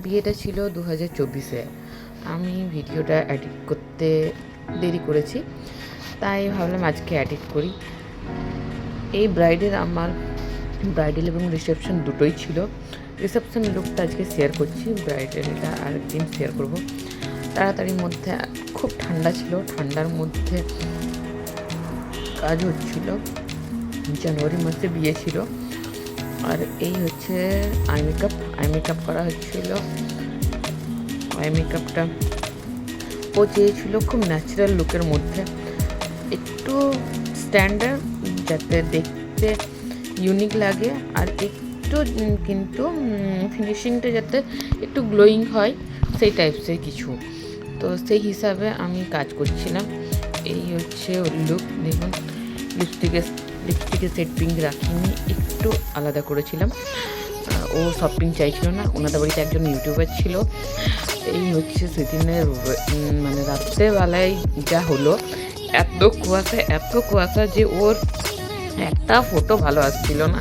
বিয়েটা ছিল 2024-এ। আমি ভিডিওটা এডিট করতে দেরি করেছি, তাই ভাবলাম আজকে এডিট করি। এই আমার ব্রাইডাল এবং রিসেপশন দুটোই ছিল। রিসেপশন লুকটা আজকে শেয়ার করছি, ব্রাইডালটা আরেকদিন শেয়ার করব। তাড়াতাড়ির মধ্যে খুব ঠান্ডা ছিল, ঠান্ডার মধ্যে কাজ হচ্ছিল। জানুয়ারি মাসে বিয়ে ছিল। আর এই হচ্ছে আই মেকআপ করা হচ্ছিল। আই মেকআপটা ও চেয়েছিল খুব ন্যাচারাল লুকের মধ্যে, একটু স্ট্যান্ডার্ড, যাতে দেখতে ইউনিক লাগে, আর একটু কিন্তু ফিনিশিংটা যাতে একটু গ্লোয়িং হয়, সেই টাইপসের কিছু। তো সেই হিসাবে আমি কাজ করছিলাম। এই হচ্ছে ওর লুক। দেখুন, লিপস্টিকে সেট পিঙ্ক রাখিনি, একটু আলাদা করেছিলাম। ও সব পিঙ্ক চাইছিল না। ওনাদের বাড়িতে একজন ইউটিউবার ছিল। এই হচ্ছে সেদিনের মানে রাত্রেবেলায় যা হলো, এত কুয়াশা যে ওর একটা ফটো ভালো আসছিল না।